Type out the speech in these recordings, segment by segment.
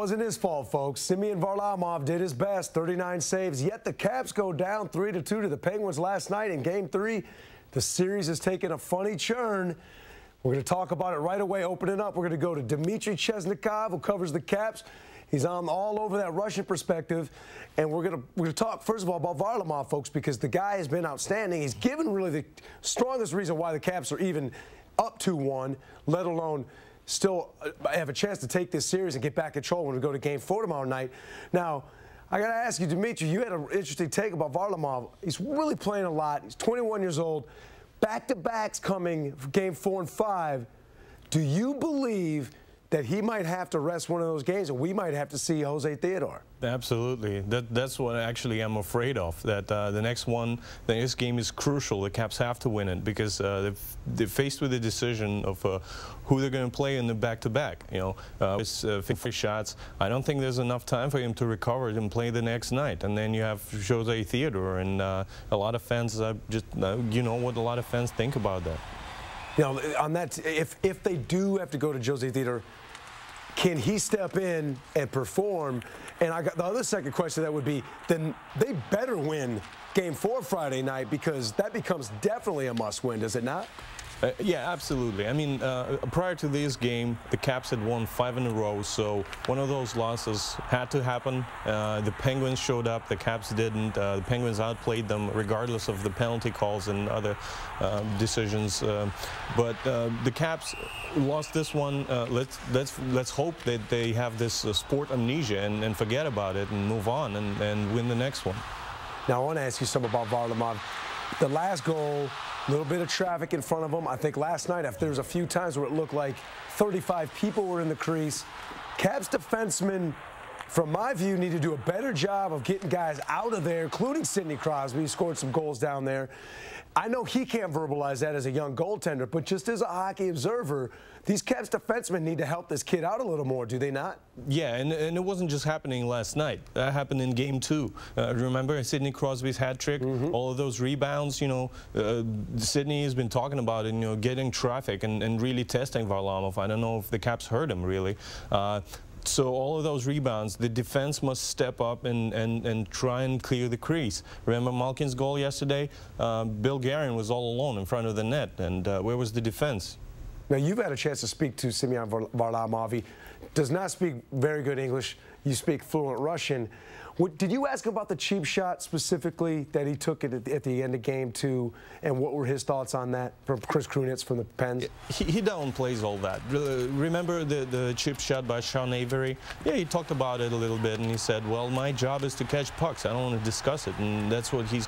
wasn't his fault, folks. Simeon Varlamov did his best, 39 saves, yet the Caps go down 3-2 to the Penguins last night in Game 3. The series has taken a funny turn. We're going to talk about it right away. Opening up, we're going to go to Dmitry Chesnokov, who covers the Caps. He's on all over that Russian perspective. And we're going to talk, first of all, about Varlamov, folks, because the guy has been outstanding. He's given really the strongest reason why the Caps are even up 2-1, let alone still have a chance to take this series and get back control when we go to Game 4 tomorrow night. Now, I got to ask you, Dmitry, you had an interesting take about Varlamov. He's really playing a lot. He's 21 years old. Back-to-backs coming for Game 4 and 5. Do you believe that he might have to rest one of those games and we might have to see Jose Theodore? Absolutely. that's what actually I'm afraid of, that the next game is crucial. The Caps have to win it because they're faced with the decision of who they're going to play in the back-to-back. You know, it's 50 shots. I don't think there's enough time for him to recover and play the next night. And then you have Jose Theodore, and a lot of fans you know what a lot of fans think about that. You know, on that, if they do have to go to Jose Theodore, can he step in and perform? And I got the other second question that would be, then they better win Game 4 Friday night, because that becomes definitely a must-win, does it not? Yeah, absolutely. I mean, prior to this game, the Caps had won 5 in a row, so one of those losses had to happen. The Penguins showed up, the Caps didn't. The Penguins outplayed them regardless of the penalty calls and other decisions. But the Caps lost this one. Let's hope that they have this sport amnesia and forget about it and move on and win the next one. Now, I want to ask you something about Varlamov. The last goal, a little bit of traffic in front of him. I think last night, after there was a few times where it looked like 35 people were in the crease. Caps defensemen, from my view, need to do a better job of getting guys out of there, including Sidney Crosby, who scored some goals down there. I know he can't verbalize that as a young goaltender, but just as a hockey observer, these Caps defensemen need to help this kid out a little more, do they not? Yeah, and it wasn't just happening last night. That happened in Game 2. Remember Sidney Crosby's hat trick? All of those rebounds, you know, Sidney has been talking about it, you know, getting traffic and really testing Varlamov. I don't know if the Caps heard him, really. So all of those rebounds, the defense must step up and try and clear the crease. Remember Malkin's goal yesterday? Bill Guerin was all alone in front of the net, and where was the defense? Now, you've had a chance to speak to Simeon Varlamov. He does not speak very good English. You speak fluent Russian. Did you ask him about the cheap shot specifically that he took at the end of Game 2, and what were his thoughts on that from Chris Krunitz from the Pens? He downplays all that. Remember the cheap shot by Sean Avery? Yeah, he talked about it a little bit, and he said, well, my job is to catch pucks. I don't want to discuss it, and that's what he's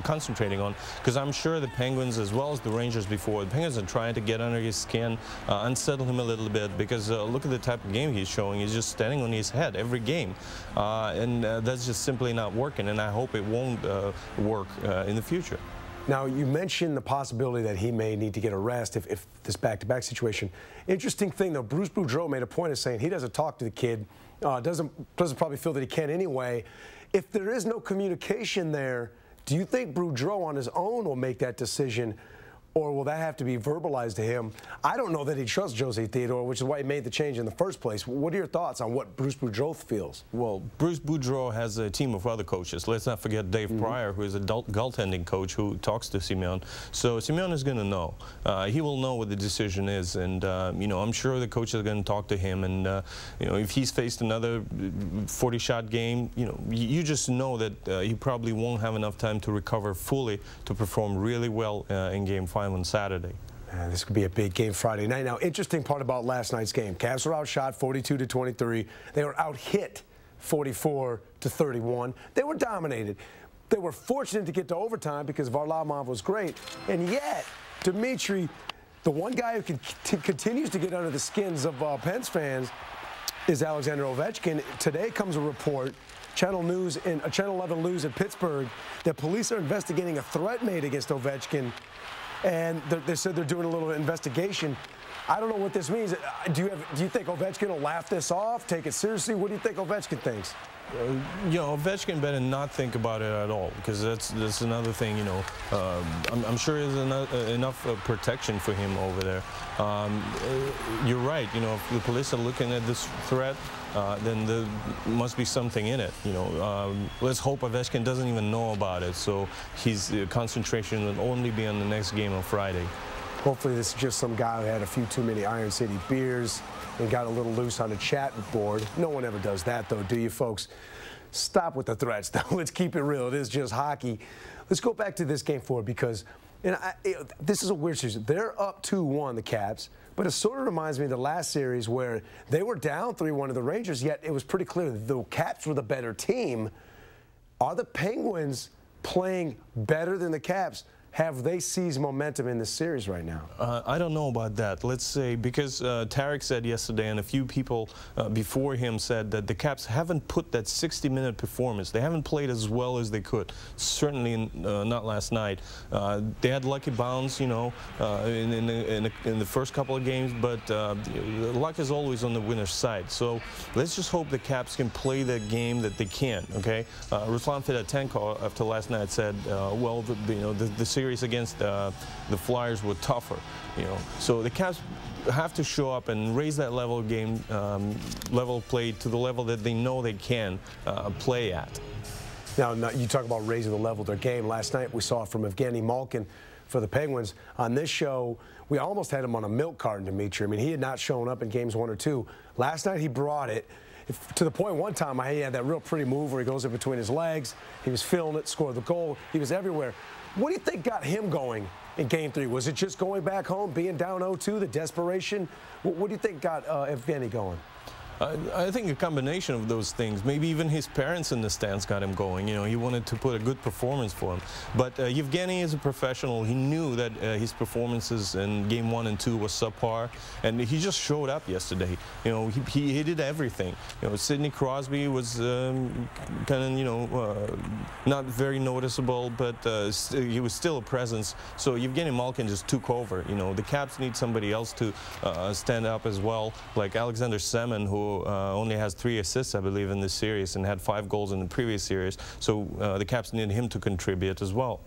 concentrating on, because I'm sure the Penguins, as well as the Rangers before, the Penguins are trying to get under his skin, unsettle him a little bit, because look at the type of game he's showing. He's just standing on his head every game, and that's just simply not working, and I hope it won't work in the future. Now, you mentioned the possibility that he may need to get a rest if this back-to-back situation. Interesting thing, though, Bruce Boudreau made a point of saying he doesn't talk to the kid, doesn't probably feel that he can anyway. If there is no communication there, do you think Boudreau on his own will make that decision, or will that have to be verbalized to him? I don't know that he trusts Jose Theodore, which is why he made the change in the first place. What are your thoughts on what Bruce Boudreau feels? Well, Bruce Boudreau has a team of other coaches. Let's not forget Dave Pryor, who is a goaltending coach who talks to Simeon. So Simeon is going to know. He will know what the decision is, and you know, I'm sure the coach is going to talk to him. And you know, if he's faced another 40-shot game, you know, you just know that he probably won't have enough time to recover fully to perform really well in Game 5 on Saturday. This could be a big game Friday night. Now, interesting part about last night's game. Cavs were outshot 42-23. They were out-hit 44-31. They were dominated. They were fortunate to get to overtime because Varlamov was great. And yet, Dmitry, the one guy who continues to get under the skins of Pens fans is Alexander Ovechkin. Today comes a report, Channel 11 News in Pittsburgh, that police are investigating a threat made against Ovechkin. And they said they're doing a little investigation. I don't know what this means. Do you think Ovechkin will laugh this off, take it seriously? What do you think Ovechkin thinks? You know, Ovechkin better not think about it at all, because that's another thing. You know, I'm sure there's enough protection for him over there. You're right. You know, if the police are looking at this threat, then there must be something in it. You know, let's hope Ovechkin doesn't even know about it, so his concentration will only be on the next game on Friday. Hopefully this is just some guy who had a few too many Iron City beers and got a little loose on the chat board. No one ever does that, though, do you, folks? Stop with the threats, though. Let's keep it real. It is just hockey. Let's go back to this game 4, because this is a weird series. They're up 2-1, the Caps, but it sort of reminds me of the last series where they were down 3-1 to the Rangers, yet it was pretty clear the Caps were the better team. Are the Penguins playing better than the Caps? Have they seized momentum in this series right now? I don't know about that. Let's say, because Tarek said yesterday, and a few people before him said that the Caps haven't put that 60-minute performance. They haven't played as well as they could. Certainly not last night. They had lucky bounce, you know, in the first couple of games, but luck is always on the winner's side. So let's just hope the Caps can play the game that they can. Okay, Ruslan Fedotenko after last night said, well, the series against the Flyers were tougher, you know. So the Caps have to show up and raise that level of game, level of play to the level that they know they can play at. Now, you talk about raising the level of their game. Last night we saw from Evgeny Malkin for the Penguins. On this show, we almost had him on a milk carton, Dmitry. I mean, he had not shown up in games 1 or 2. Last night he brought it. To the point one time he had that real pretty move where he goes in between his legs. He was feeling it, scored the goal. He was everywhere. What do you think got him going in Game 3? Was it just going back home, being down 0-2, the desperation? What do you think got Evgeny going? I think a combination of those things. Maybe even his parents in the stands got him going. You know, he wanted to put a good performance for him. But Evgeny is a professional. He knew that his performances in Game 1 and 2 was subpar, and he just showed up yesterday. You know, he did everything. You know, Sidney Crosby was kind of, you know, not very noticeable, but he was still a presence. So Evgeny Malkin just took over. You know, the Caps need somebody else to stand up as well, like Alexander Semin, who only has 3 assists, I believe, in this series and had 5 goals in the previous series. So the Caps need him to contribute as well.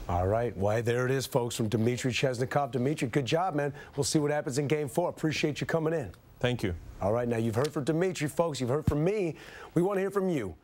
All right. Well, there it is, folks, from Dmitry Chesnokov. Dmitry, good job, man. We'll see what happens in Game 4. Appreciate you coming in. Thank you. All right. Now, you've heard from Dmitry, folks. You've heard from me. We want to hear from you.